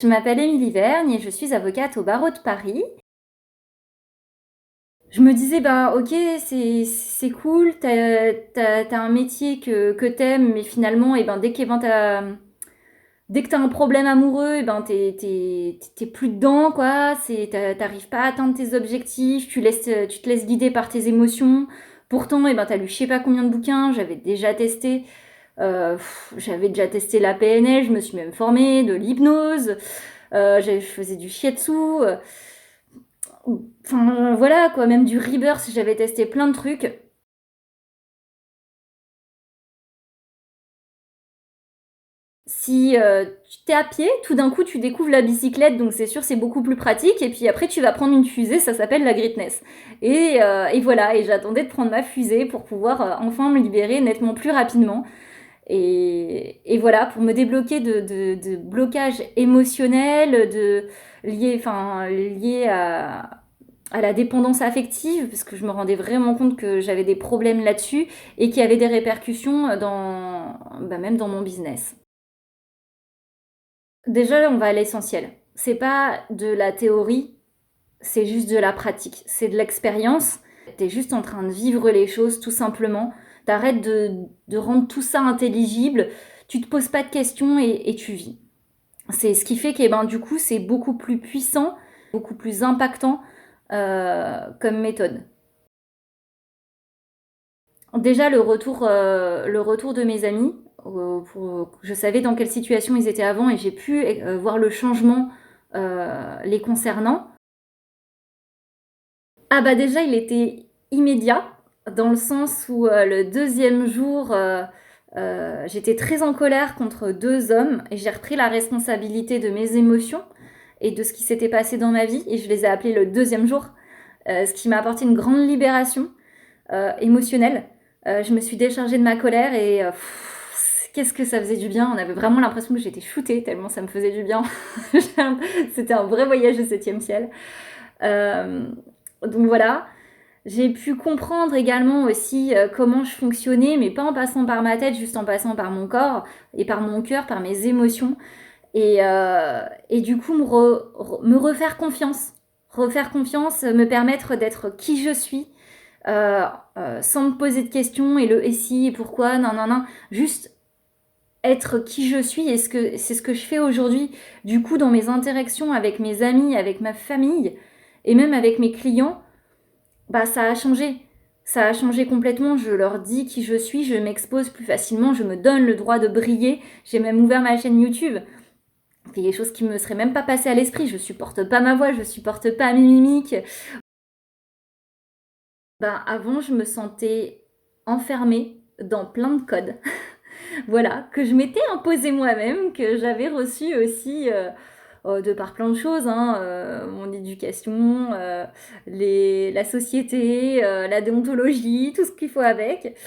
Je m'appelle Émilie Vergne et je suis avocate au barreau de Paris. Je me disais, bah ok, c'est cool, t'as un métier que t'aimes, mais finalement, dès que t'as un problème amoureux, t'es plus dedans, quoi. T'arrives pas à atteindre tes objectifs, tu te laisses guider par tes émotions. Pourtant, t'as lu je sais pas combien de bouquins, j'avais déjà testé la PNL, je me suis même formée, de l'hypnose, je faisais du shiatsu. Enfin, voilà, quoi, même du rebirth, j'avais testé plein de trucs. Si tu t'es à pied, tout d'un coup, tu découvres la bicyclette, donc c'est sûr, c'est beaucoup plus pratique. Et puis après, tu vas prendre une fusée, ça s'appelle la greatness. Et voilà, et j'attendais de prendre ma fusée pour pouvoir enfin me libérer nettement plus rapidement. Et voilà, pour me débloquer de blocages émotionnels, liés à la dépendance affective, parce que je me rendais vraiment compte que j'avais des problèmes là-dessus et qui avaient des répercussions même dans mon business. Déjà, on va à l'essentiel. C'est pas de la théorie, c'est juste de la pratique, c'est de l'expérience. T'es juste en train de vivre les choses tout simplement. T'arrêtes de rendre tout ça intelligible, tu te poses pas de questions et tu vis. C'est ce qui fait que du coup, c'est beaucoup plus puissant, beaucoup plus impactant comme méthode. Déjà, le retour de mes amis, je savais dans quelle situation ils étaient avant et j'ai pu voir le changement les concernant. Ah bah déjà, il était immédiat, dans le sens où le deuxième jour, j'étais très en colère contre deux hommes et j'ai repris la responsabilité de mes émotions et de ce qui s'était passé dans ma vie et je les ai appelés le deuxième jour, ce qui m'a apporté une grande libération émotionnelle. Je me suis déchargée de ma colère et qu'est-ce que ça faisait du bien. On avait vraiment l'impression que j'étais shootée tellement ça me faisait du bien. C'était un vrai voyage au septième ciel. Euh, donc voilà. J'ai pu comprendre également aussi comment je fonctionnais, mais pas en passant par ma tête, juste en passant par mon corps et par mon cœur, par mes émotions. Et du coup, me refaire confiance. Refaire confiance, me permettre d'être qui je suis, sans me poser de questions et le et si et pourquoi, non, non, non. Juste être qui je suis et c'est ce que je fais aujourd'hui. Du coup, dans mes interactions avec mes amis, avec ma famille et même avec mes clients, bah ça a changé. Ça a changé complètement. Je leur dis qui je suis, je m'expose plus facilement, je me donne le droit de briller. J'ai même ouvert ma chaîne YouTube. C'est des choses qui me seraient même pas passées à l'esprit. Je supporte pas ma voix, je supporte pas mes mimiques. Ben, avant, je me sentais enfermée dans plein de codes. Voilà, que je m'étais imposé moi-même, que j'avais reçu aussi de par plein de choses, hein, mon éducation, la société, la déontologie, tout ce qu'il faut avec.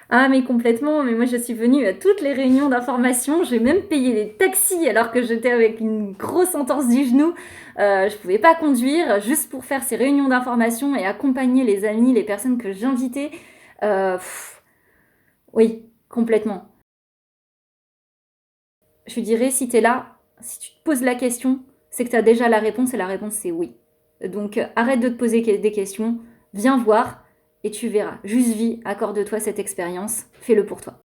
Ah mais complètement, mais moi je suis venue à toutes les réunions d'information, j'ai même payé les taxis alors que j'étais avec une grosse entorse du genou. Je pouvais pas conduire juste pour faire ces réunions d'information et accompagner les amis, les personnes que j'invitais. Oui, complètement. Je dirais, si tu es là, si tu te poses la question, c'est que tu as déjà la réponse et la réponse c'est oui. Donc arrête de te poser des questions, viens voir et tu verras. Juste vis, accorde-toi cette expérience, fais-le pour toi.